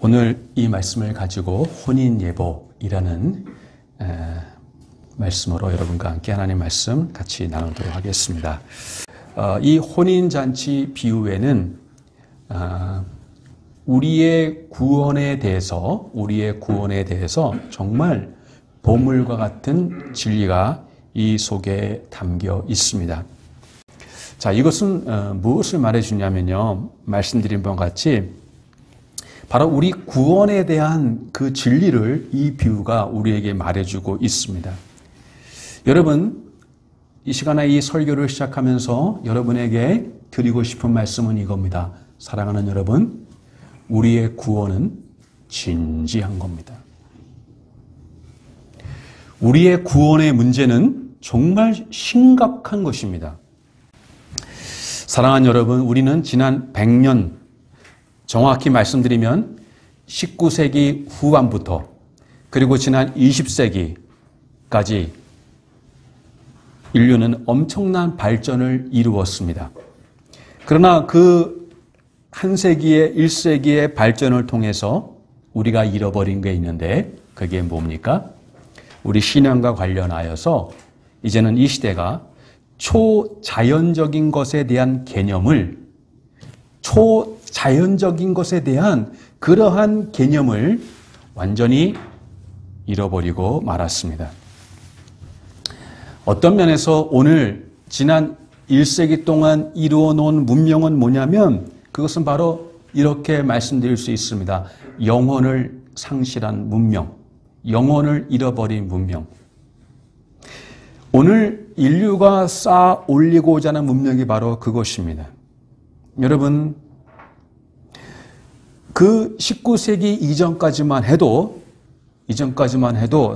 오늘 이 말씀을 가지고 혼인예보이라는 말씀으로 여러분과 함께 하나님의 말씀 같이 나누도록 하겠습니다. 이 혼인잔치 비유에는 우리의 구원에 대해서 정말 보물과 같은 진리가 이 속에 담겨 있습니다. 자, 이것은 무엇을 말해주냐면요, 말씀드린 바와 같이 바로 우리 구원에 대한 그 진리를 이 비유가 우리에게 말해주고 있습니다. 여러분, 이 시간에 이 설교를 시작하면서 여러분에게 드리고 싶은 말씀은 이겁니다. 사랑하는 여러분, 우리의 구원은 진지한 겁니다. 우리의 구원의 문제는 정말 심각한 것입니다. 사랑하는 여러분, 우리는 지난 100년, 정확히 말씀드리면 19세기 후반부터 그리고 지난 20세기까지 인류는 엄청난 발전을 이루었습니다. 그러나 그 한 세기의 1세기의 발전을 통해서 우리가 잃어버린 게 있는데 그게 뭡니까? 우리 신앙과 관련하여서 이제는 이 시대가 초자연적인 것에 대한 개념을, 초자연적인 것에 대한 그러한 개념을 완전히 잃어버리고 말았습니다. 어떤 면에서 오늘 지난 1세기 동안 이루어 놓은 문명은 뭐냐면 그것은 바로 이렇게 말씀드릴 수 있습니다. 영혼을 상실한 문명, 영혼을 잃어버린 문명. 오늘 인류가 쌓아 올리고자 하는 문명이 바로 그것입니다. 여러분, 그 19세기 이전까지만 해도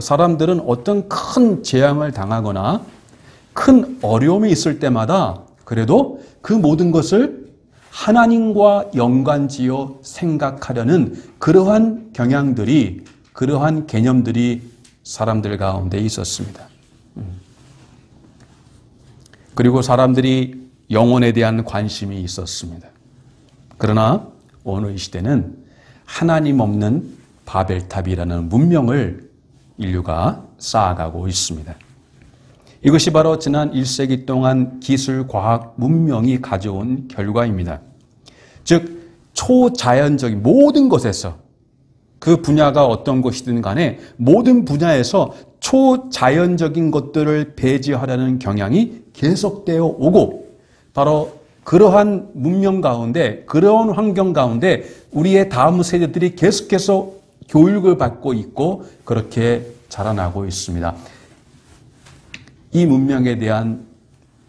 사람들은 어떤 큰 재앙을 당하거나 큰 어려움이 있을 때마다 그래도 그 모든 것을 하나님과 연관지어 생각하려는 그러한 경향들이, 그러한 개념들이 사람들 가운데 있었습니다. 그리고 사람들이 영혼에 대한 관심이 있었습니다. 그러나 오늘 이 시대는 하나님 없는 바벨탑이라는 문명을 인류가 쌓아가고 있습니다. 이것이 바로 지난 1세기 동안 기술, 과학, 문명이 가져온 결과입니다. 즉, 초자연적인 모든 것에서, 그 분야가 어떤 것이든 간에 모든 분야에서 초자연적인 것들을 배제하려는 경향이 계속되어 오고, 바로 그러한 문명 가운데, 그러한 환경 가운데 우리의 다음 세대들이 계속해서 교육을 받고 있고 그렇게 자라나고 있습니다. 이 문명에 대한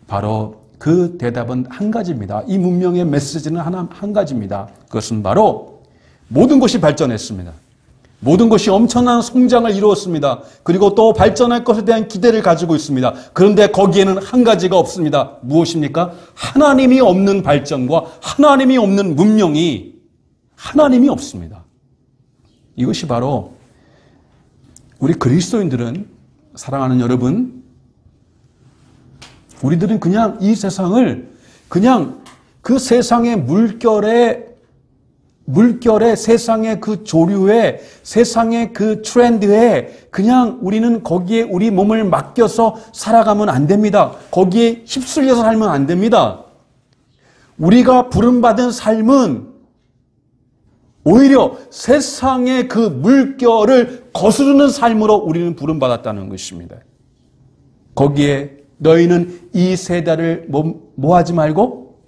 바로 그 대답은 한 가지입니다. 이 문명의 메시지는 한 가지입니다. 그것은 바로 모든 것이 발전했습니다. 모든 것이 엄청난 성장을 이루었습니다. 그리고 또 발전할 것에 대한 기대를 가지고 있습니다. 그런데 거기에는 한 가지가 없습니다. 무엇입니까? 하나님이 없는 발전과 하나님이 없는 문명이 하나님이 없습니다. 이것이 바로 우리 그리스도인들은, 사랑하는 여러분, 우리들은 그냥 이 세상을 그냥 그 세상의 물결에 세상의 그 조류에, 세상의 그 트렌드에 그냥 우리는 거기에 우리 몸을 맡겨서 살아가면 안 됩니다. 거기에 휩쓸려서 살면 안 됩니다. 우리가 부름받은 삶은 오히려 세상의 그 물결을 거스르는 삶으로 우리는 부름받았다는 것입니다. 거기에 너희는 이 세대를 뭐하지 말고?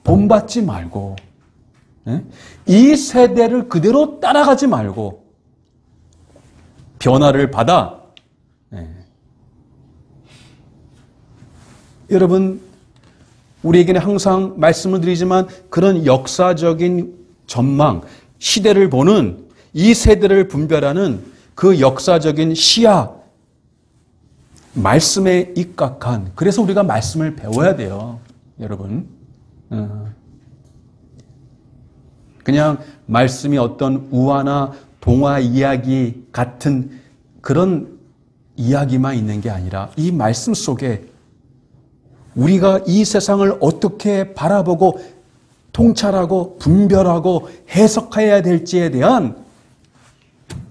본받지 말고, 이 세대를 그대로 따라가지 말고 변화를 받아. 여러분, 우리에게는 항상 말씀을 드리지만 그런 역사적인 전망, 시대를 보는, 이 세대를 분별하는 그 역사적인 시야, 말씀에 입각한, 그래서 우리가 말씀을 배워야 돼요, 여러분. 그냥 말씀이 어떤 우화나 동화 이야기 같은 그런 이야기만 있는 게 아니라 이 말씀 속에 우리가 이 세상을 어떻게 바라보고 통찰하고 분별하고 해석해야 될지에 대한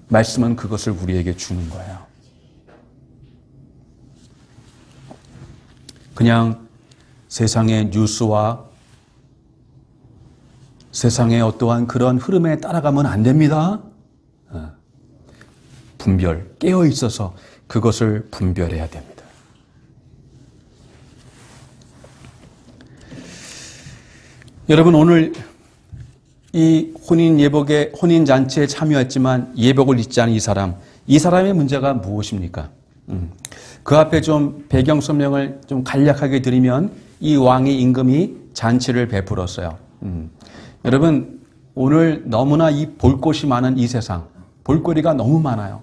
말씀은 그것을 우리에게 주는 거예요. 그냥 세상의 뉴스와 세상의 어떠한 그런 흐름에 따라가면 안 됩니다. 분별, 깨어 있어서 그것을 분별해야 됩니다. 여러분, 오늘 이 혼인 잔치에 참여했지만 예복을 잊지 않은 이 사람의 문제가 무엇입니까? 그 앞에 좀 배경 설명을 좀 간략하게 드리면 이 왕의 임금이 잔치를 베풀었어요. 여러분, 오늘 너무나 이 볼 곳이 많은 이 세상, 볼거리가 너무 많아요.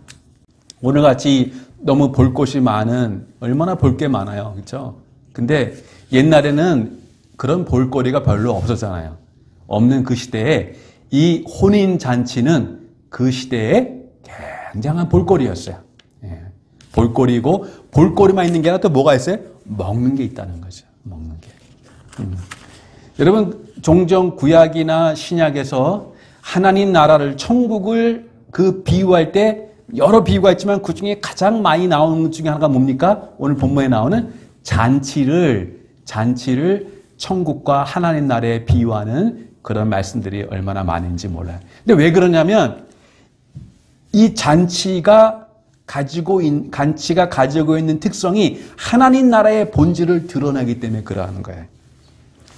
오늘같이 너무 볼 곳이 많은, 얼마나 볼 게 많아요. 그렇죠? 근데 옛날에는 그런 볼거리가 별로 없었잖아요. 없는 그 시대에 이 혼인 잔치는 그 시대에 굉장한 볼거리였어요. 예. 볼거리고, 볼거리만 있는 게 아니라 또 뭐가 있어요? 먹는 게 있다는 거죠. 먹는 게. 여러분, 종종 구약이나 신약에서 하나님 나라를, 천국을 그 비유할 때 여러 비유가 있지만 그 중에 가장 많이 나오는 것 중에 하나가 뭡니까? 오늘 본문에 나오는 잔치를 천국과 하나님 나라에 비유하는 그런 말씀들이 얼마나 많은지 몰라요. 근데 왜 그러냐면 이 잔치가 가지고 있는 특성이 하나님 나라의 본질을 드러내기 때문에 그러하는 거예요.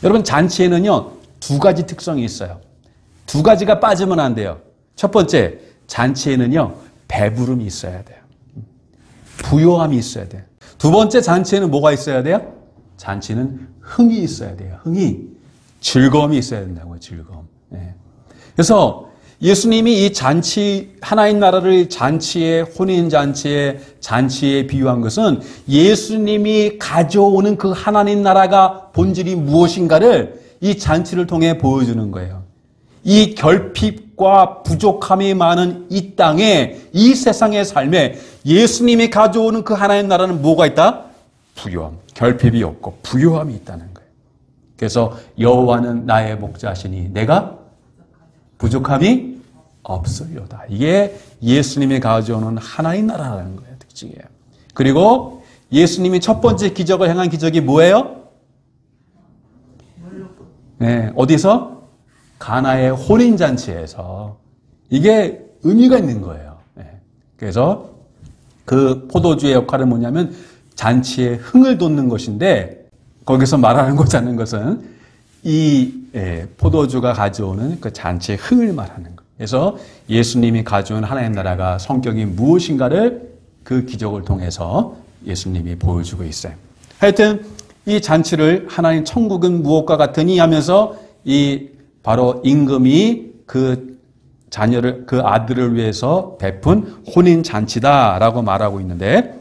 여러분, 잔치에는요, 두 가지 특성이 있어요. 두 가지가 빠지면 안 돼요. 첫 번째, 잔치에는요, 배부름이 있어야 돼요. 부요함이 있어야 돼요. 두 번째, 잔치에는 뭐가 있어야 돼요? 잔치는 흥이 있어야 돼요. 흥이. 즐거움이 있어야 된다고요. 즐거움. 네. 그래서 예수님이 이 잔치, 하나님 나라를 혼인 잔치에 비유한 것은 예수님이 가져오는 그 하나님 나라가 본질이 무엇인가를 이 잔치를 통해 보여주는 거예요. 이 결핍과 부족함이 많은 이 땅에, 이 세상의 삶에 예수님이 가져오는 그 하나님 나라는 뭐가 있다? 부요함. 결핍이 없고 부요함이 있다는 거예요. 그래서 여호와는 나의 목자시니 내가 부족함이 없으리로다. 이게 예수님이 가져오는 하나님 나라라는 거예요. 특징이에요. 그리고 예수님이 첫 번째 기적을 행한 기적이 뭐예요? 네, 어디서? 가나의 혼인잔치에서. 이게 의미가 있는 거예요. 네. 그래서 그 포도주의 역할은 뭐냐면 잔치에 흥을 돋는 것인데, 거기서 말하는 것은 이 포도주가 가져오는 그 잔치의 흥을 말하는 거예요. 그래서 예수님이 가져온 하나님 나라가 성격이 무엇인가를 그 기적을 통해서 예수님이 보여주고 있어요. 하여튼 이 잔치를 하나님 천국은 무엇과 같으니 하면서 이 바로 임금이 그 자녀를, 그 아들을 위해서 베푼 혼인 잔치다라고 말하고 있는데,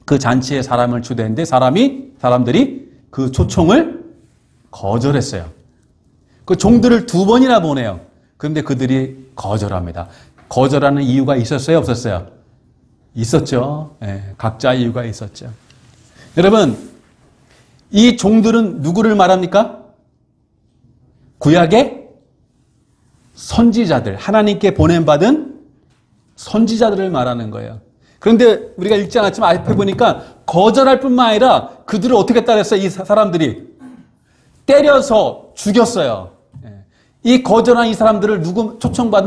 그 잔치에 사람을 초대했는데 사람들이 그 초청을 거절했어요. 그 종들을 2번이나 보내요. 그런데 그들이 거절합니다. 거절하는 이유가 있었어요? 없었어요? 있었죠. 네, 각자 이유가 있었죠. 여러분, 이 종들은 누구를 말합니까? 구약의 선지자들, 하나님께 보냄받은 선지자들을 말하는 거예요. 그런데 우리가 읽지 않았지만 앞에 보니까 거절할 뿐만 아니라 그들을 어떻게 했다랬어요? 이 사람들이 때려서 죽였어요. 이 거절한 이 사람들을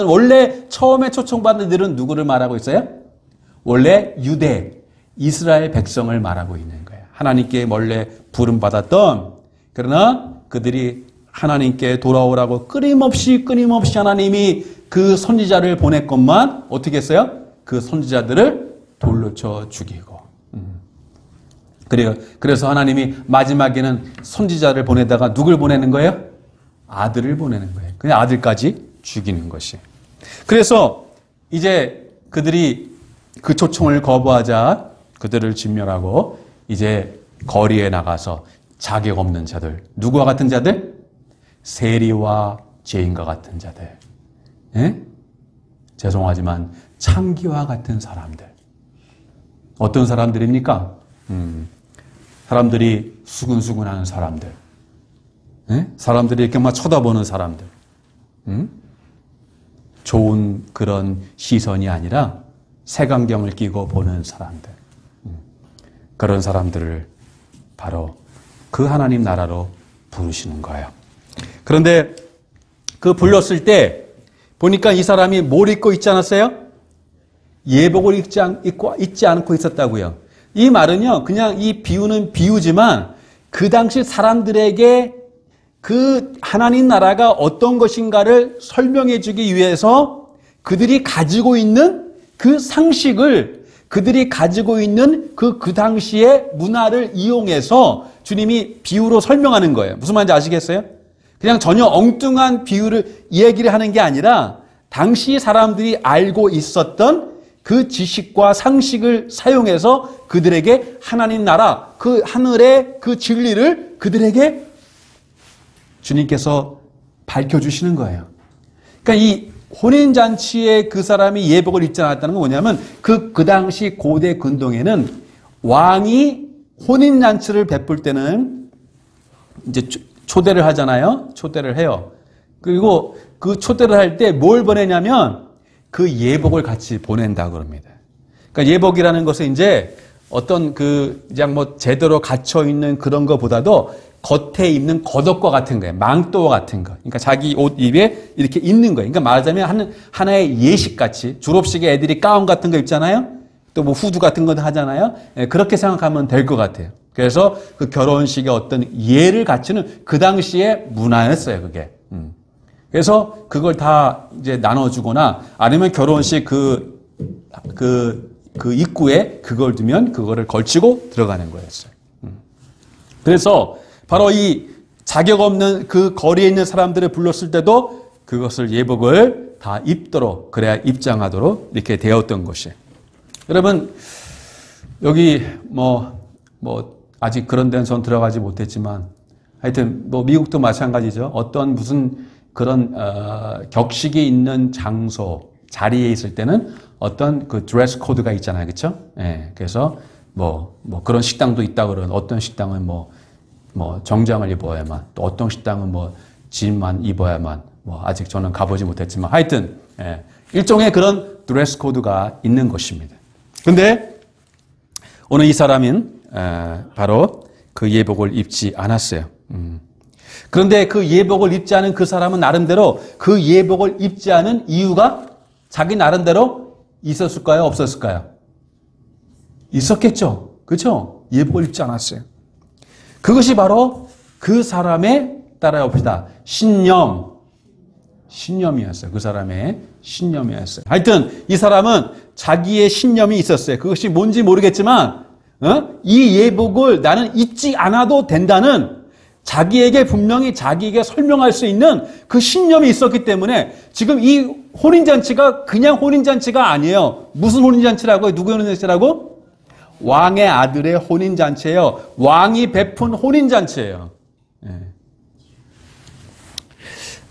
원래 처음에 초청받은 이들은 누구를 말하고 있어요? 원래 이스라엘 백성을 말하고 있는 거예요. 하나님께 원래 부름받았던, 그러나 그들이 하나님께 돌아오라고 끊임없이 하나님이 그 선지자를 보냈건만 어떻게 했어요? 그 선지자들을 돌로 쳐 죽이고. 그래서 하나님이 마지막에는 선지자를 보내다가 누굴 보내는 거예요? 아들을 보내는 거예요. 그냥 아들까지 죽이는 것이. 그래서 이제 그들이 그 초청을 거부하자 그들을 진멸하고 이제 거리에 나가서 자격 없는 자들, 누구와 같은 자들? 세리와 죄인과 같은 자들. 예? 죄송하지만 창기와 같은 사람들. 어떤 사람들입니까? 사람들이 수근수근하는 사람들. 사람들이 이렇게 막 쳐다보는 사람들. 좋은 그런 시선이 아니라 색안경을 끼고 보는 사람들. 그런 사람들을 바로 그 하나님 나라로 부르시는 거예요. 그런데 그 불렀을 때 보니까 이 사람이 뭘 입고 있지 않았어요? 예복을 입지 않고 있었다고요. 이 말은요, 그냥 이 비유는 비유지만 그 당시 사람들에게 그 하나님 나라가 어떤 것인가를 설명해 주기 위해서 그들이 가지고 있는 그 상식을, 그들이 가지고 있는 그 당시의 문화를 이용해서 주님이 비유로 설명하는 거예요. 무슨 말인지 아시겠어요? 그냥 전혀 엉뚱한 비유를 얘기를 하는 게 아니라 당시 사람들이 알고 있었던 그 지식과 상식을 사용해서 그들에게 하나님 나라, 그 하늘의 그 진리를 그들에게 주님께서 밝혀주시는 거예요. 그러니까 이 혼인잔치에 그 사람이 예복을 입지 않았다는 건 뭐냐면 그 당시 고대 근동에는 왕이 혼인잔치를 베풀 때는 이제 초대를 하잖아요. 초대를 해요. 그리고 그 초대를 할 때 뭘 보내냐면 그 예복을 같이 보낸다 그럽니다. 그러니까 예복이라는 것은 이제 어떤 그냥 뭐 제대로 갇혀 있는 그런 것보다도 겉에 입는 겉옷과 같은 거예요. 망토와 같은 거. 그러니까 자기 옷 입에 이렇게 있는 거예요. 그러니까 말하자면 하나의 예식같이 졸업식에 애들이 가운 같은 거 입잖아요. 또 뭐 후드 같은 거 하잖아요. 그렇게 생각하면 될 것 같아요. 그래서 그 결혼식의 어떤 예를 갖추는 그 당시의 문화였어요, 그게. 그래서 그걸 다 이제 나눠주거나 아니면 결혼식 그 입구에 그걸 두면 그거를 걸치고 들어가는 거였어요. 그래서 바로 이 자격 없는 그 거리에 있는 사람들을 불렀을 때도 그것을 예복을 다 입도록, 그래야 입장하도록 이렇게 되었던 것이에요. 여러분, 여기 아직 그런 데는 전 들어가지 못했지만 하여튼 뭐 미국도 마찬가지죠. 어떤 무슨 그런 격식이 있는 장소, 자리에 있을 때는 어떤 그 드레스 코드가 있잖아요. 그렇죠? 예. 그래서 뭐 그런 식당도 있다 그러는 어떤 식당은 뭐 정장을 입어야만, 또 어떤 식당은 뭐 진만 입어야만, 뭐 아직 저는 가보지 못했지만 하여튼 일종의 그런 드레스 코드가 있는 것입니다. 근데 오늘 이 사람은 바로 그 예복을 입지 않았어요. 그런데 그 예복을 입지 않은 그 사람은 나름대로 그 예복을 입지 않은 이유가 자기 나름대로 있었을까요? 없었을까요? 있었겠죠. 그렇죠? 예복을 입지 않았어요. 그것이 바로 그 사람의, 따라해 봅시다, 신념이었어요. 그 사람의 신념이었어요. 하여튼 이 사람은 자기의 신념이 있었어요. 그것이 뭔지 모르겠지만 이 예복을 나는 입지 않아도 된다는 자기에게 분명히 자기에게 설명할 수 있는 그 신념이 있었기 때문에 지금 이 혼인잔치가 그냥 혼인잔치가 아니에요. 무슨 혼인잔치라고요? 누구의 혼인잔치라고? 왕의 아들의 혼인잔치예요. 왕이 베푼 혼인잔치예요.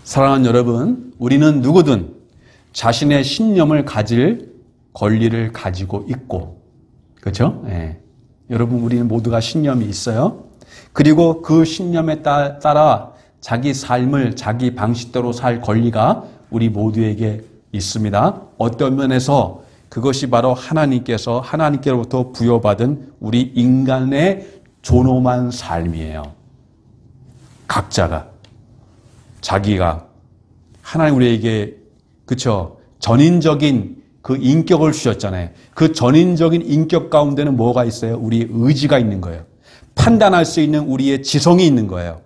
사랑하는 여러분, 우리는 누구든 자신의 신념을 가질 권리를 가지고 있고, 그렇죠? 여러분, 우리는 모두가 신념이 있어요. 그리고 그 신념에 따라 자기 삶을 자기 방식대로 살 권리가 우리 모두에게 있습니다. 어떤 면에서 그것이 바로 하나님께로부터 부여받은 우리 인간의 존엄한 삶이에요. 각자가 자기가 하나님 우리에게 그쵸 전인적인 그 인격을 주셨잖아요. 그 전인적인 인격 가운데는 뭐가 있어요? 우리의 의지가 있는 거예요. 판단할 수 있는 우리의 지성이 있는 거예요.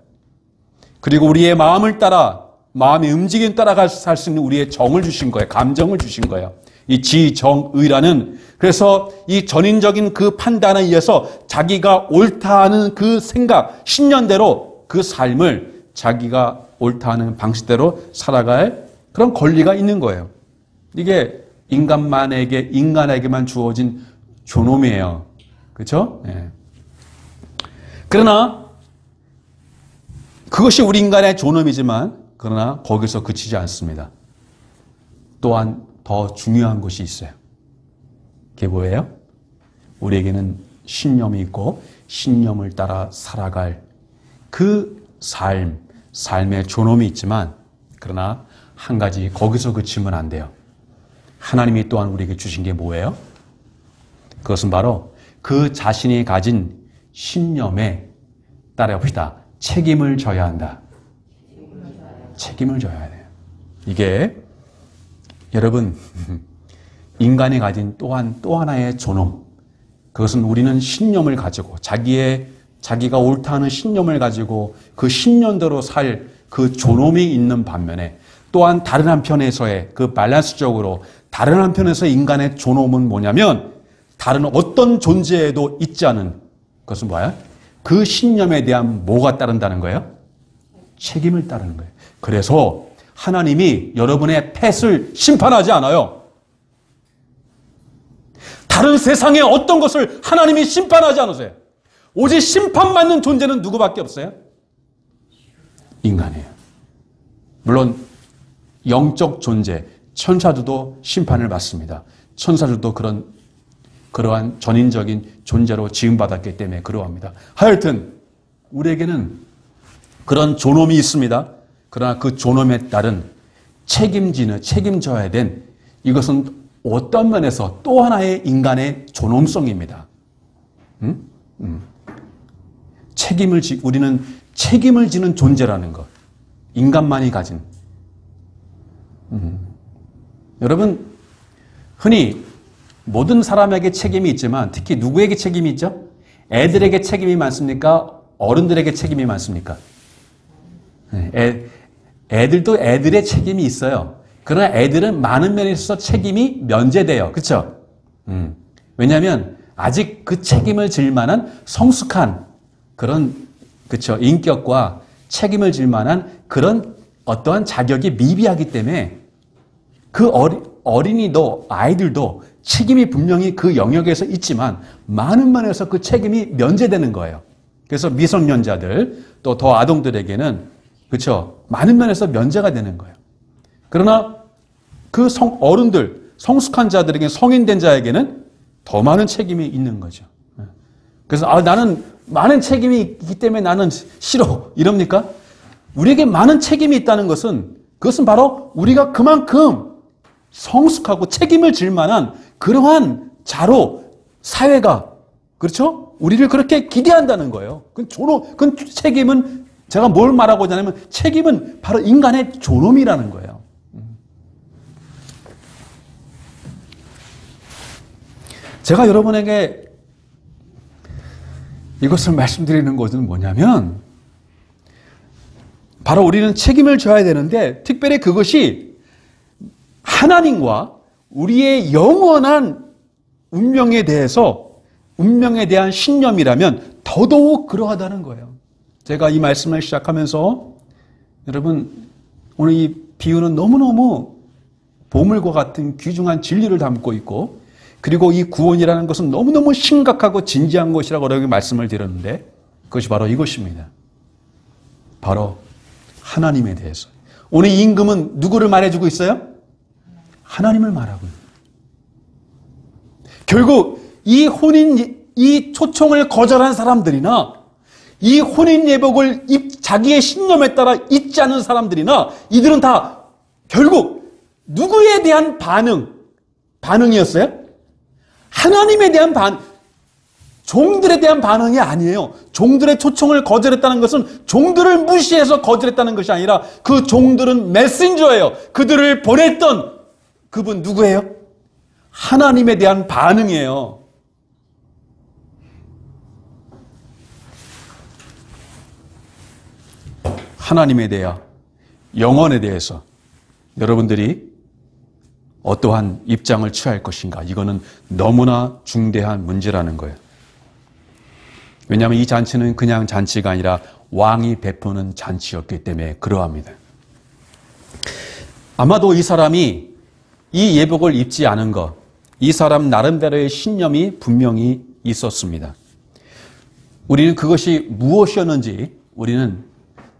그리고 우리의 마음을 따라, 마음의 움직임 따라 살 수 있는 우리의 정을 주신 거예요. 감정을 주신 거예요. 이 지정의라는, 그래서 이 전인적인 그 판단에 의해서 자기가 옳다 하는 그 생각, 신념대로 그 삶을 자기가 옳다 하는 방식대로 살아갈 그런 권리가 있는 거예요. 이게 인간에게만 주어진 존엄이에요. 그렇죠? 그러나 그것이 우리 인간의 존엄이지만 그러나 거기서 그치지 않습니다. 또한 더 중요한 것이 있어요. 그게 뭐예요? 우리에게는 신념이 있고 신념을 따라 살아갈 그 삶, 삶의 존엄이 있지만 그러나 한 가지 거기서 그치면 안 돼요. 하나님이 또한 우리에게 주신 게 뭐예요? 그것은 바로 그 자신이 가진 신념에 따라봅시다. 책임을 져야 한다. 책임을 져야 돼요. 이게 여러분 인간이 가진 또한 또 하나의 존엄. 그것은 우리는 신념을 가지고 자기가 옳다 하는 신념을 가지고 그 신념대로 살 그 존엄이 있는 반면에 또한 다른 한편에서의 그 밸런스적으로 다른 한편에서 인간의 존엄은 뭐냐면 다른 어떤 존재에도 있지 않은 그것은 뭐야? 그 신념에 대한 뭐가 따른다는 거예요? 책임을 따르는 거예요. 그래서 하나님이 여러분의 펫을 심판하지 않아요. 다른 세상의 어떤 것을 하나님이 심판하지 않으세요. 오직 심판받는 존재는 누구밖에 없어요? 인간이에요. 물론 영적 존재, 천사들도 심판을 받습니다. 천사들도 그러한 전인적인 존재로 지음받았기 때문에 그러합니다. 하여튼 우리에게는 그런 존엄이 있습니다. 그러나 그 존엄에 따른 책임져야 된 이것은 어떤 면에서 또 하나의 인간의 존엄성입니다. 우리는 책임을 지는 존재라는 것. 인간만이 가진. 여러분, 흔히 모든 사람에게 책임이 있지만 특히 누구에게 책임이 있죠? 애들에게 책임이 많습니까? 어른들에게 책임이 많습니까? 애들도 애들의 책임이 있어요. 그러나 애들은 많은 면에 있어서 책임이 면제돼요. 그렇죠? 왜냐하면 아직 그 책임을 질 만한 성숙한 그런 그렇죠 인격과 책임을 질 만한 그런 어떠한 자격이 미비하기 때문에 그 어린이도 아이들도 책임이 분명히 그 영역에서 있지만 많은 면에서 그 책임이 면제되는 거예요. 그래서 미성년자들 또 더 아동들에게는 그렇죠 많은 면에서 면제가 되는 거예요. 그러나 그 어른들 성숙한 자들에게 성인된 자에게는 더 많은 책임이 있는 거죠. 그래서 나는 많은 책임이 있기 때문에 나는 싫어 이럽니까? 우리에게 많은 책임이 있다는 것은 그것은 바로 우리가 그만큼 성숙하고 책임을 질 만한 그러한 자로 사회가 그렇죠? 우리를 그렇게 기대한다는 거예요. 그 책임은 제가 뭘 말하고자 하냐면 책임은 바로 인간의 존엄이라는 거예요. 제가 여러분에게 이것을 말씀드리는 것은 뭐냐면 바로 우리는 책임을 져야 되는데 특별히 그것이 하나님과 우리의 영원한 운명에 대한 신념이라면 더더욱 그러하다는 거예요. 제가 이 말씀을 시작하면서 여러분 오늘 이 비유는 너무너무 보물과 같은 귀중한 진리를 담고 있고 그리고 이 구원이라는 것은 너무너무 심각하고 진지한 것이라고 여러분에게 말씀을 드렸는데 그것이 바로 이것입니다. 바로 하나님에 대해서. 오늘 이 임금은 누구를 말해주고 있어요? 하나님을 말하고 있어요. 결국 이 초청을 거절한 사람들이나 이 혼인 예복을 자기의 신념에 따라 입지 않은 사람들이나 이들은 다 결국 누구에 대한 반응이었어요? 하나님에 대한 종들에 대한 반응이 아니에요. 종들의 초청을 거절했다는 것은 종들을 무시해서 거절했다는 것이 아니라 그 종들은 메신저예요. 그들을 보냈던 그분 누구예요? 하나님에 대한 반응이에요. 하나님에 대해 영혼에 대해서 여러분들이 어떠한 입장을 취할 것인가 이거는 너무나 중대한 문제라는 거예요. 왜냐하면 이 잔치는 그냥 잔치가 아니라 왕이 베푸는 잔치였기 때문에 그러합니다. 아마도 이 사람이 이 예복을 입지 않은 것, 이 사람 나름대로의 신념이 분명히 있었습니다. 우리는 그것이 무엇이었는지 우리는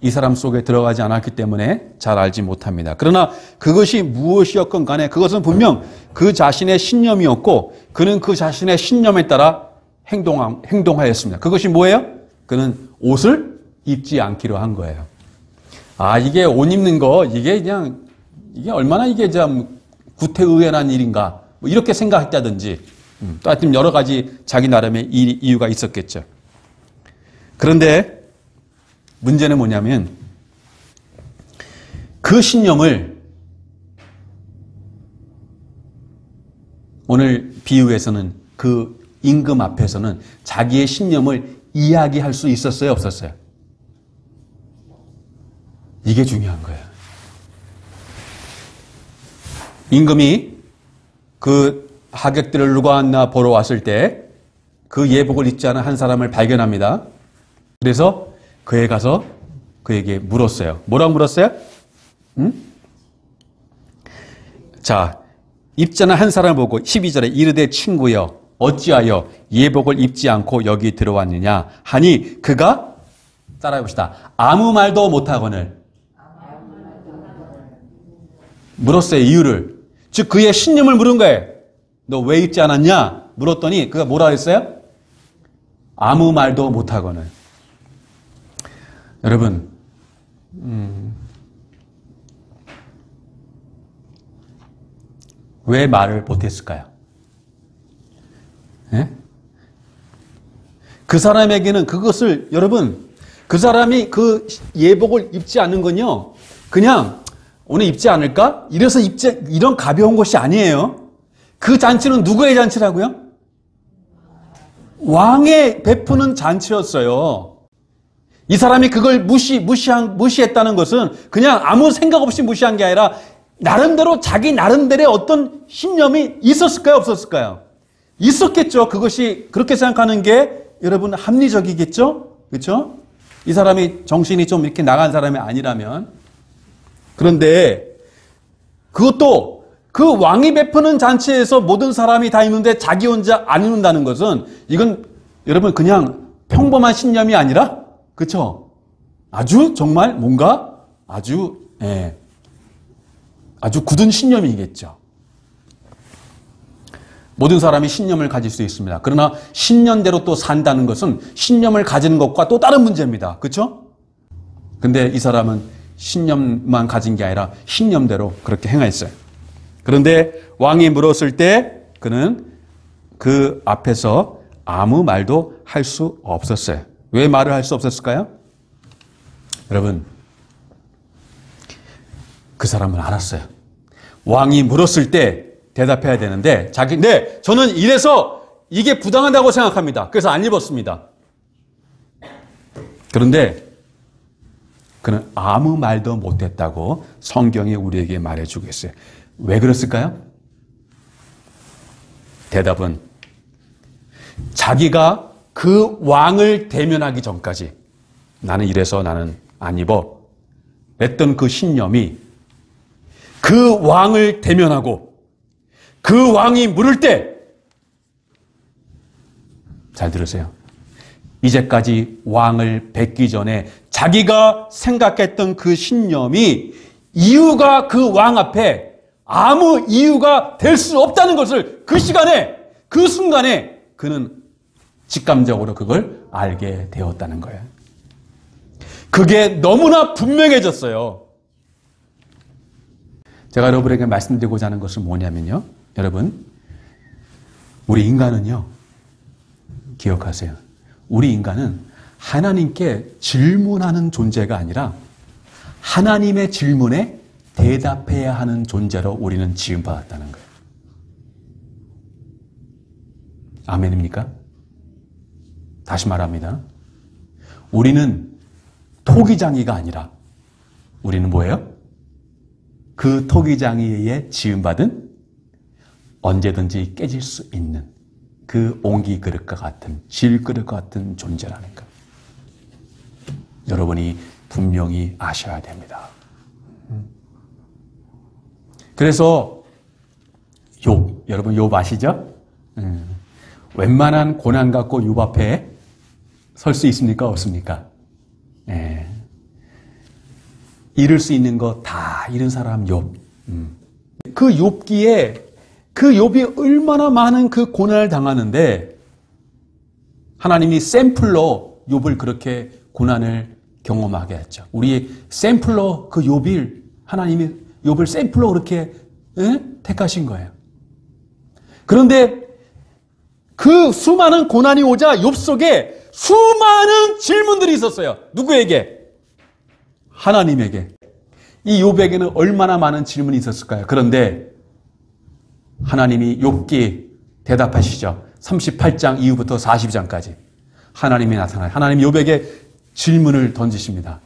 이 사람 속에 들어가지 않았기 때문에 잘 알지 못합니다. 그러나 그것이 무엇이었건 간에 그것은 분명 그 자신의 신념이었고 그는 그 자신의 신념에 따라 행동하였습니다. 그것이 뭐예요? 그는 옷을 입지 않기로 한 거예요. 이게 옷 입는 거, 이게 그냥, 이게 얼마나 이게 참 구태의연한 일인가. 뭐 이렇게 생각했다든지, 또 하여튼 여러 가지 자기 나름의 이유가 있었겠죠. 그런데 문제는 뭐냐면, 그 신념을 오늘 비유에서는 그 임금 앞에서는 자기의 신념을 이야기할 수 있었어요, 없었어요? 이게 중요한 거예요. 임금이 그 하객들을 누가 왔나 보러 왔을 때 그 예복을 입지 않은 한 사람을 발견합니다. 그래서 그에 가서 그에게 물었어요. 뭐라고 물었어요? 자, 입지 않은 한 사람을 보고 12절에 이르되 친구여 어찌하여 예복을 입지 않고 여기 들어왔느냐 하니 그가 따라해봅시다. 아무 말도 못하거늘 물었어요. 이유를. 즉 그의 신념을 물은 거예요. 너 왜 입지 않았냐? 물었더니 그가 뭐라 했어요? 아무 말도 못하거늘. 여러분 왜 말을 못했을까요? 예? 그 사람에게는 그것을 여러분 그 사람이 그 예복을 입지 않는 건요 그냥 오늘 입지 않을까? 이래서 입지 이런 가벼운 것이 아니에요. 그 잔치는 누구의 잔치라고요? 왕의 베푸는 잔치였어요. 이 사람이 그걸 무시했다는 것은 그냥 아무 생각 없이 무시한 게 아니라 나름대로 자기 나름대로의 어떤 신념이 있었을까요? 없었을까요? 있었겠죠. 그것이 그렇게 생각하는 게 여러분 합리적이겠죠? 그렇죠? 이 사람이 정신이 좀 이렇게 나간 사람이 아니라면. 그런데 그것도 그 왕이 베푸는 잔치에서 모든 사람이 다 있는데 자기 혼자 안 있는다는 것은 이건 여러분 그냥 평범한 신념이 아니라 그렇죠? 아주 정말 뭔가 아주 굳은 신념이겠죠. 모든 사람이 신념을 가질 수 있습니다. 그러나 신념대로 또 산다는 것은 신념을 가지는 것과 또 다른 문제입니다. 그렇죠? 근데 이 사람은 신념만 가진 게 아니라 신념대로 그렇게 행했어요. 그런데 왕이 물었을 때 그는 그 앞에서 아무 말도 할 수 없었어요. 왜 말을 할 수 없었을까요? 여러분, 그 사람은 알았어요. 왕이 물었을 때 대답해야 되는데 네, 저는 이래서 이게 부당하다고 생각합니다. 그래서 안 입었습니다. 그런데 그는 아무 말도 못했다고 성경이 우리에게 말해주고 있어요. 왜 그랬을까요? 대답은 자기가 그 왕을 대면하기 전까지 나는 이래서 나는 안 입어 랬던 그 신념이 그 왕을 대면하고 그 왕이 물을 때 잘 들으세요. 이제까지 왕을 뵙기 전에 자기가 생각했던 그 신념이 이유가 그 왕 앞에 아무 이유가 될 수 없다는 것을 그 시간에 그 순간에 그는 직감적으로 그걸 알게 되었다는 거예요. 그게 너무나 분명해졌어요. 제가 여러분에게 말씀드리고자 하는 것은 뭐냐면요. 여러분, 우리 인간은요. 기억하세요. 우리 인간은 하나님께 질문하는 존재가 아니라 하나님의 질문에 대답해야 하는 존재로 우리는 지음받았다는 거예요. 아멘입니까? 다시 말합니다. 우리는 토기장이가 아니라 우리는 뭐예요? 그 토기장이에 지음받은 언제든지 깨질 수 있는 그 옹기 그릇과 같은 질그릇과 같은 존재라는 것. 여러분이 분명히 아셔야 됩니다. 그래서 욥, 여러분 욥 아시죠? 웬만한 고난 갖고 욥 앞에 설 수 있습니까? 없습니까? 잃을 수 있는 거 다 잃은 사람 욥. 그 욥기에 그 욥이 얼마나 많은 그 고난을 당하는데 하나님이 샘플로 욥을 그렇게 고난을 경험하게 했죠. 우리의 샘플러 그 욥을 하나님이 욥을 샘플러 그렇게 택하신 거예요. 그런데 그 수많은 고난이 오자 욥 속에 수많은 질문들이 있었어요. 누구에게? 하나님에게. 이 욥에게는 얼마나 많은 질문이 있었을까요? 그런데 하나님이 욥기에 대답하시죠. 38장 이후부터 42장까지 하나님이 나타나요. 하나님 욥에게 질문을 던지십니다.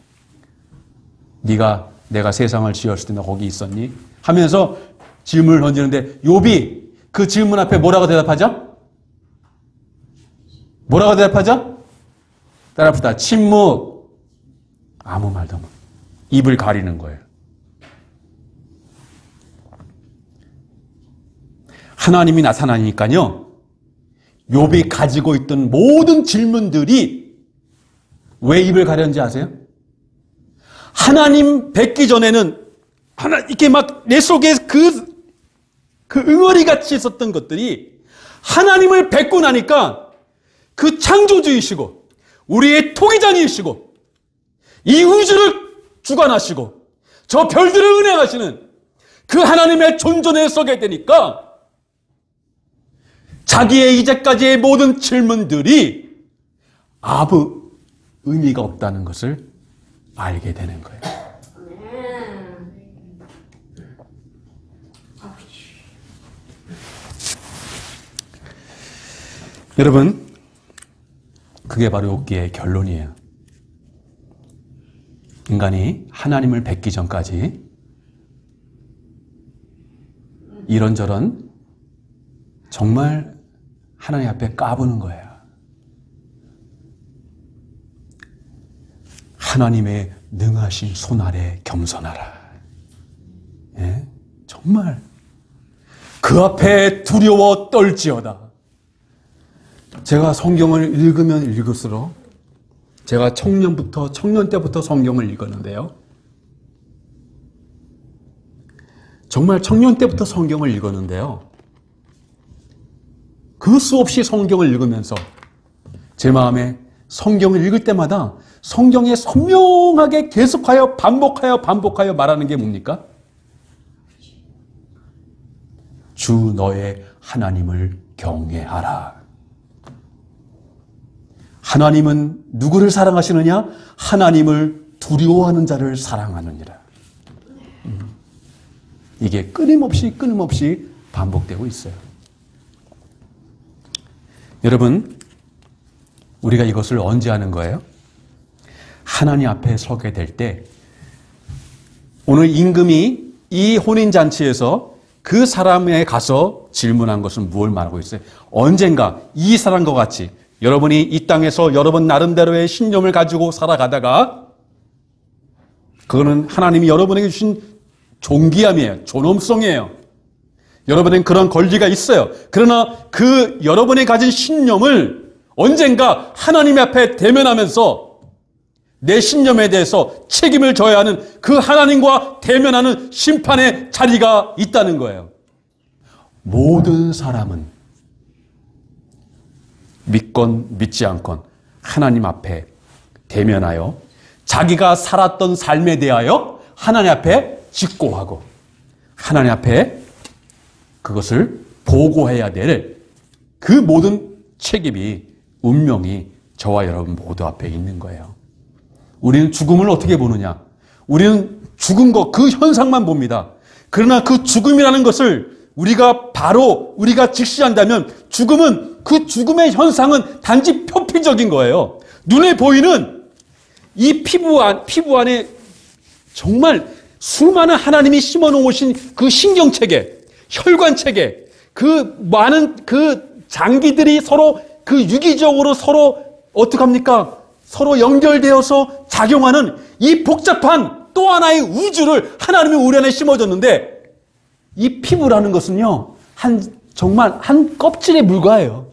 내가 세상을 지었을 때 너 거기 있었니? 하면서 질문을 던지는데 욥이 그 질문 앞에 뭐라고 대답하죠? 뭐라고 대답하죠? 따라합시다. 침묵. 아무 말도 못. 입을 가리는 거예요. 하나님이 나타나니까요. 욥이 가지고 있던 모든 질문들이 왜 입을 가렸는지 아세요? 하나님 뵙기 전에는 이렇게 막 내 속에 그 응어리 같이 있었던 것들이 하나님을 뵙고 나니까 그 창조주이시고 우리의 토기장이시고 이 우주를 주관하시고 저 별들을 운행하시는 그 하나님의 존존에 서게 되니까 자기의 이제까지의 모든 질문들이 아무 의미가 없다는 것을 알게 되는 거예요. 여러분, 그게 바로 욥기의 결론이에요. 인간이 하나님을 뵙기 전까지 이런저런 정말 하나님 앞에 까부는 거예요. 하나님의 능하신 손 아래 겸손하라. 예? 정말 그 앞에 두려워 떨지어다. 제가 성경을 읽으면 읽을수록 제가 청년 때부터 성경을 읽었는데요. 정말 청년 때부터 성경을 읽었는데요. 그 수없이 성경을 읽으면서 제 마음에 성경을 읽을 때마다 성경에 선명하게 계속하여 반복하여 말하는 게 뭡니까? 주 너의 하나님을 경외하라. 하나님은 누구를 사랑하시느냐? 하나님을 두려워하는 자를 사랑하느니라. 이게 끊임없이 반복되고 있어요. 여러분, 우리가 이것을 언제 하는 거예요? 하나님 앞에 서게 될 때, 오늘 임금이 이 혼인잔치에서 그 사람에 가서 질문한 것은 무엇을 말하고 있어요? 언젠가 이 사람과 같이 여러분이 이 땅에서 여러분 나름대로의 신념을 가지고 살아가다가 그거는 하나님이 여러분에게 주신 존귀함이에요. 존엄성이에요. 여러분은 그런 권리가 있어요. 그러나 그 여러분이 가진 신념을 언젠가 하나님 앞에 대면하면서 내 신념에 대해서 책임을 져야 하는 그 하나님과 대면하는 심판의 자리가 있다는 거예요. 모든 사람은 믿건 믿지 않건 하나님 앞에 대면하여 자기가 살았던 삶에 대하여 하나님 앞에 직고하고 하나님 앞에 그것을 보고해야 될 그 모든 책임이 운명이 저와 여러분 모두 앞에 있는 거예요. 우리는 죽음을 어떻게 보느냐? 우리는 죽은 것, 그 현상만 봅니다. 그러나 그 죽음이라는 것을 우리가 직시한다면 죽음은 그 죽음의 현상은 단지 표피적인 거예요. 눈에 보이는 이 피부 안에 정말 수많은 하나님이 심어놓으신 그 신경체계, 혈관체계, 그 많은 그 장기들이 서로 그 유기적으로 서로 어떡합니까? 서로 연결되어서 작용하는 이 복잡한 또 하나의 우주를 하나님이 우리 안에 심어줬는데 이 피부라는 것은요, 정말 한 껍질에 불과해요.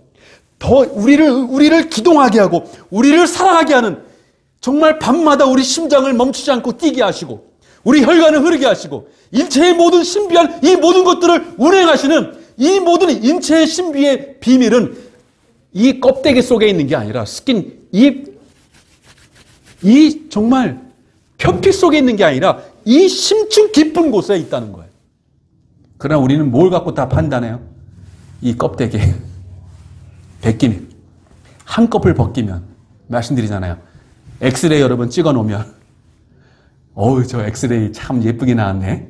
더 우리를 기동하게 하고, 우리를 사랑하게 하는, 정말 밤마다 우리 심장을 멈추지 않고 뛰게 하시고, 우리 혈관을 흐르게 하시고, 인체의 모든 신비한 이 모든 것들을 운행하시는 이 모든 인체의 신비의 비밀은 이 껍데기 속에 있는 게 아니라 이 이 정말 표피 속에 있는 게 아니라 이 심층 깊은 곳에 있다는 거예요. 그러나 우리는 뭘 갖고 다 판단해요? 이 껍데기. 벗기면, 한꺼풀 벗기면, 말씀드리잖아요. 엑스레이 여러분 찍어 놓으면, 어우, 저 엑스레이 참 예쁘게 나왔네.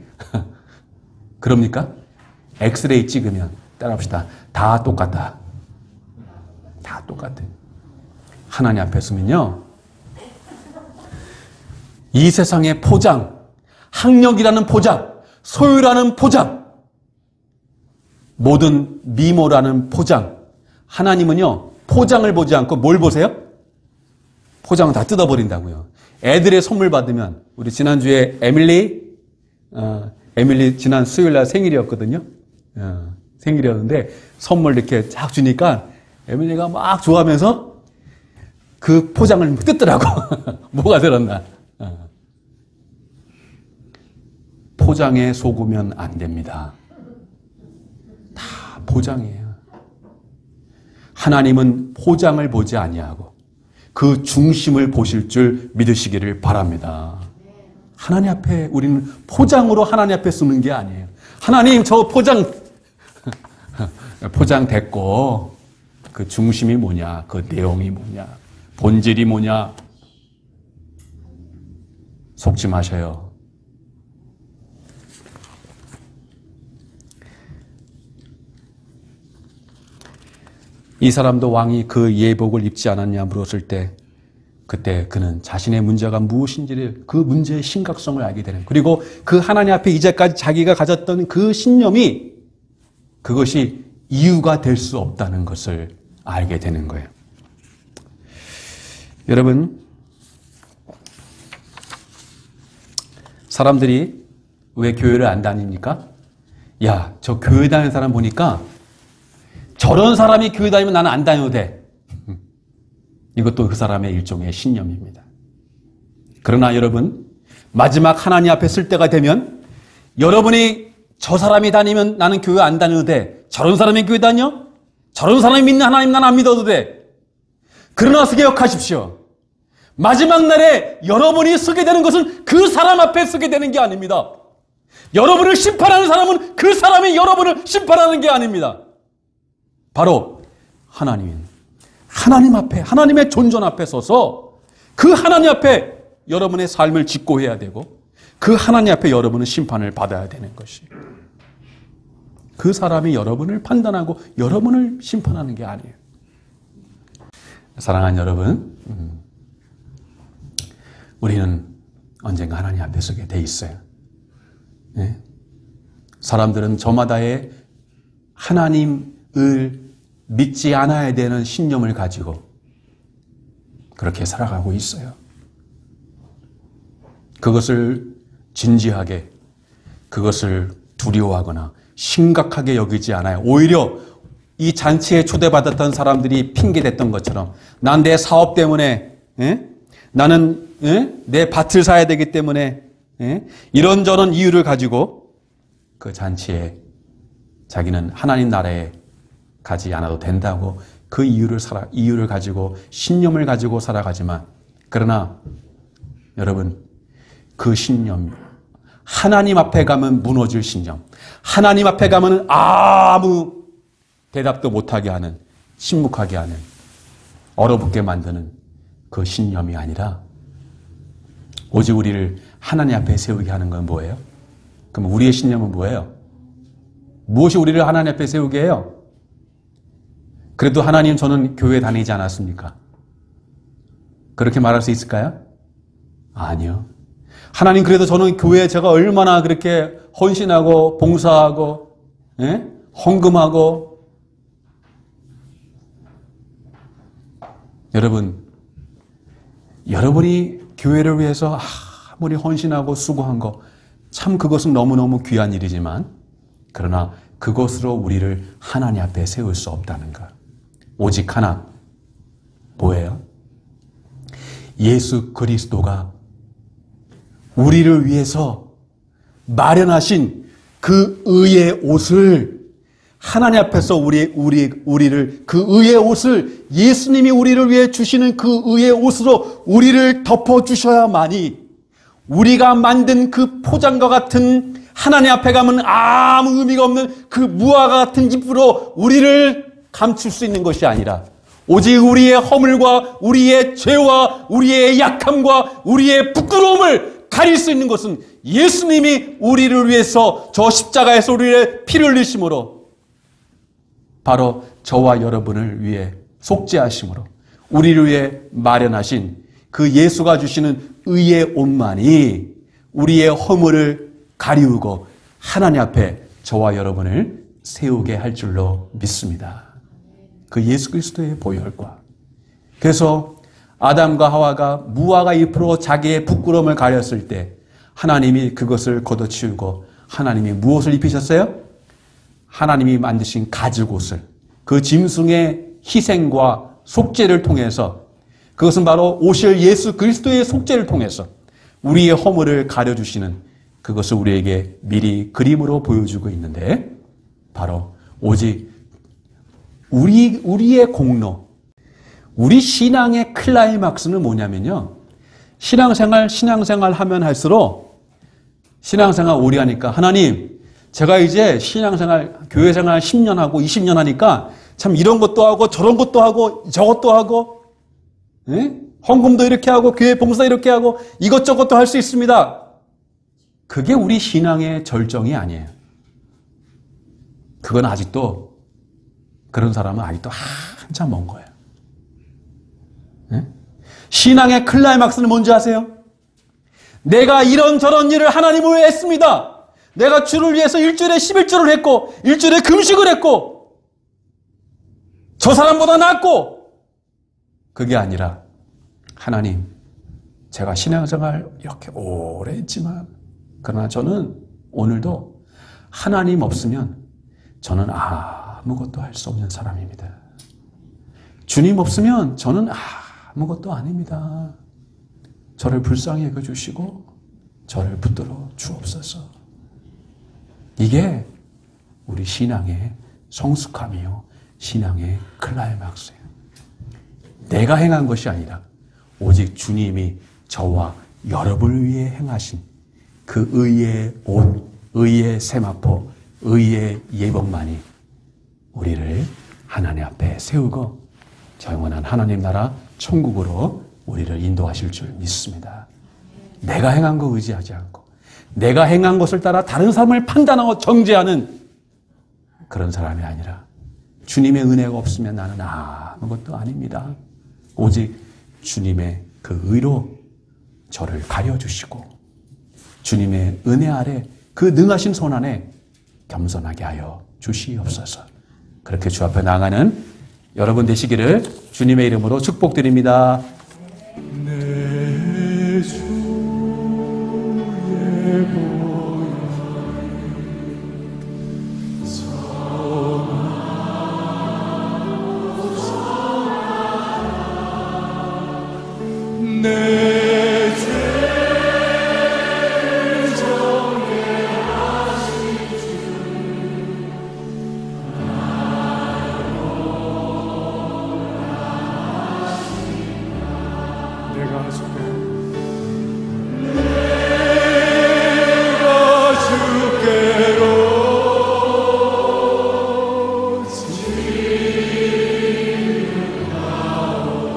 그럽니까? 엑스레이 찍으면, 따라합시다. 다 똑같다. 다 똑같아. 하나님 앞에 서면요, 이 세상의 포장, 학력이라는 포장, 소유라는 포장, 모든 미모라는 포장, 하나님은요, 포장을 보지 않고 뭘 보세요? 포장을 다 뜯어버린다고요. 애들의 선물 받으면, 우리 지난주에 에밀리 지난 수요일날 생일이었거든요. 생일이었는데 선물 이렇게 쫙 주니까 에밀리가 막 좋아하면서 그 포장을 뜯더라고. 뭐가 들었나. 포장에 속으면 안 됩니다. 다 포장이에요. 하나님은 포장을 보지 아니하고 그 중심을 보실 줄 믿으시기를 바랍니다. 하나님 앞에 우리는 포장으로 하나님 앞에 쓰는 게 아니에요. 하나님 저 포장 됐고 그 중심이 뭐냐, 그 내용이 뭐냐, 본질이 뭐냐, 속지 마셔요. 이 사람도 왕이 그 예복을 입지 않았냐 물었을 때 그때 그는 자신의 문제가 무엇인지를, 그 문제의 심각성을 알게 되는, 그리고 그 하나님 앞에 이제까지 자기가 가졌던 그 신념이 그것이 이유가 될 수 없다는 것을 알게 되는 거예요. 여러분, 사람들이 왜 교회를 안 다닙니까? 야, 저 교회 다니는 사람 보니까 저런 사람이 교회 다니면 나는 안 다녀도 돼. 이것도 그 사람의 일종의 신념입니다. 그러나 여러분, 마지막 하나님 앞에 쓸 때가 되면 여러분이 저 사람이 다니면 나는 교회 안 다녀도 돼. 저런 사람이 교회 다녀? 저런 사람이 믿는 하나님 난 안 믿어도 돼. 그러나 기억하십시오. 마지막 날에 여러분이 서게 되는 것은 그 사람 앞에 서게 되는 게 아닙니다. 여러분을 심판하는 사람은 그 사람이 여러분을 심판하는 게 아닙니다. 바로 하나님 앞에, 하나님의 존전 앞에 서서 그 하나님 앞에 여러분의 삶을 직고해야 되고 그 하나님 앞에 여러분은 심판을 받아야 되는 것이, 그 사람이 여러분을 판단하고 여러분을 심판하는 게 아니에요. 사랑하는 여러분, 우리는 언젠가 하나님 앞에 서게 돼 있어요. 네? 사람들은 저마다의 하나님을 믿지 않아야 되는 신념을 가지고 그렇게 살아가고 있어요. 그것을 진지하게, 그것을 두려워하거나 심각하게 여기지 않아요. 오히려 이 잔치에 초대받았던 사람들이 핑계댔던 것처럼 난 내 사업 때문에, 나는 내 밭을 사야 되기 때문에 이런저런 이유를 가지고 그 잔치에 자기는 하나님 나라에 가지 않아도 된다고 그 이유를 가지고 신념을 가지고 살아가지만, 그러나 여러분, 그 신념, 하나님 앞에 가면 무너질 신념, 하나님 앞에 가면 아무 대답도 못하게 하는, 침묵하게 하는, 얼어붙게 만드는 그 신념이 아니라 오직 우리를 하나님 앞에 세우게 하는 건 뭐예요? 그럼 우리의 신념은 뭐예요? 무엇이 우리를 하나님 앞에 세우게 해요? 그래도 하나님, 저는 교회 다니지 않았습니까? 그렇게 말할 수 있을까요? 아니요. 하나님, 그래도 저는 교회에 제가 얼마나 그렇게 헌신하고 봉사하고 헌금하고. 여러분이 교회를 위해서 아무리 헌신하고 수고한 거 참 그것은 너무너무 귀한 일이지만, 그러나 그것으로 우리를 하나님 앞에 세울 수 없다는 것. 오직 하나, 뭐예요? 예수 그리스도가 우리를 위해서 마련하신 그 의의 옷을 하나님 앞에서 우리를 그 의의 옷을 예수님이 우리를 위해 주시는 그 의의 옷으로 우리를 덮어주셔야만이 우리가 만든 그 포장과 같은 하나님 앞에 가면 아무 의미가 없는 그 무화과 같은 잎으로 우리를 감출 수 있는 것이 아니라 오직 우리의 허물과 우리의 죄와 우리의 약함과 우리의 부끄러움을 가릴 수 있는 것은 예수님이 우리를 위해서 저 십자가에서 우리의 피를 흘리심으로 바로 저와 여러분을 위해 속죄하심으로 우리를 위해 마련하신 그 예수가 주시는 의의 옷만이 우리의 허물을 가리우고 하나님 앞에 저와 여러분을 세우게 할 줄로 믿습니다. 그 예수 그리스도의 보혈과. 그래서 아담과 하와가 무화과 잎으로 자기의 부끄러움을 가렸을 때 하나님이 그것을 걷어치우고 하나님이 무엇을 입히셨어요? 하나님이 만드신 가죽옷을, 그 짐승의 희생과 속죄를 통해서, 그것은 바로 오실 예수 그리스도의 속죄를 통해서 우리의 허물을 가려주시는 그것을 우리에게 미리 그림으로 보여주고 있는데, 바로 오직 우리의 공로, 우리 신앙의 클라이막스는 뭐냐면요, 신앙생활 하면 할수록 신앙생활 오래 하니까 하나님, 제가 이제 신앙생활, 교회생활 10년 하고 20년 하니까 참 이런 것도 하고 저런 것도 하고 저것도 하고, 예? 헌금도 이렇게 하고 교회 봉사 이렇게 하고 이것저것도 할 수 있습니다. 그게 우리 신앙의 절정이 아니에요. 그건 아직도, 그런 사람은 아직도 한참 먼 거예요. 예? 신앙의 클라이막스는 뭔지 아세요? 내가 이런저런 일을 하나님을 위해 했습니다. 내가 주를 위해서 일주일에 11조를 했고 일주일에 금식을 했고 저 사람보다 낫고, 그게 아니라 하나님, 제가 신앙생활 이렇게 오래 했지만 그러나 저는 오늘도 하나님 없으면 저는 아무것도 할 수 없는 사람입니다. 주님 없으면 저는 아무것도 아닙니다. 저를 불쌍히 여겨주시고 저를 붙들어 주옵소서. 이게 우리 신앙의 성숙함이요, 신앙의 클라이막스예요. 내가 행한 것이 아니라 오직 주님이 저와 여러분을 위해 행하신 그 의의 옷, 의의 세마포, 의의 예복만이 우리를 하나님 앞에 세우고 영원한 하나님 나라 천국으로 우리를 인도하실 줄 믿습니다. 내가 행한 거 의지하지 않고 내가 행한 것을 따라 다른 사람을 판단하고 정죄하는 그런 사람이 아니라 주님의 은혜가 없으면 나는 아무것도 아닙니다. 오직 주님의 그 의로 저를 가려주시고 주님의 은혜 아래 그 능하신 손 안에 겸손하게 하여 주시옵소서. 그렇게 주 앞에 나아가는 여러분 되시기를 주님의 이름으로 축복드립니다. 내 주의 보혈 내 죄 정죄하신 주 내가 주께로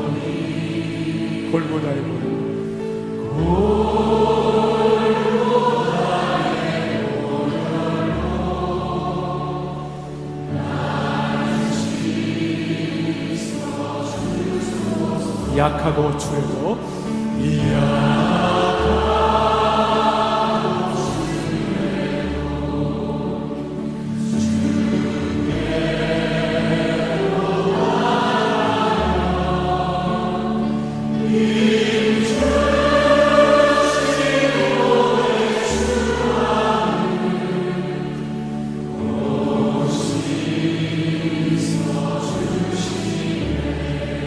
지나오니 골고다의 보혈 약하고 주에도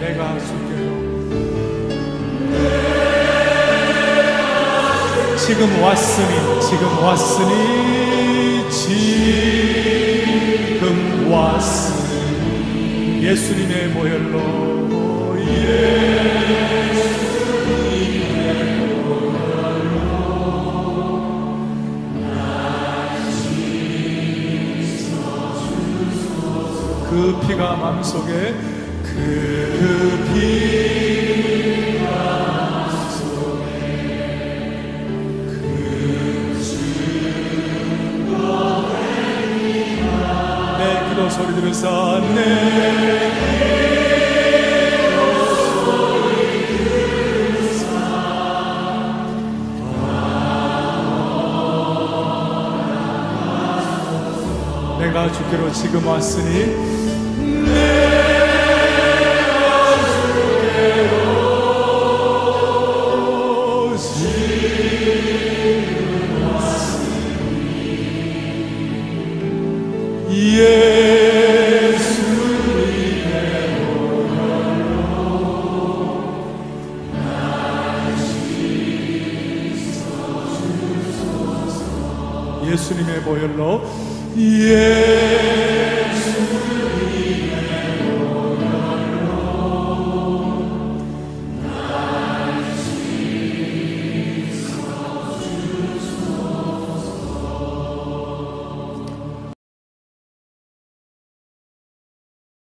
내가 주께로 지금 왔으니 지금 왔으니 예수님의 보혈로 그 피가 마음속에 그 피가 마음속에 그 증거되리라. 내 기도 소리 들으사 내 기도 소리 들으사 내가 주께로 지금 왔으니 예수님의 보혈로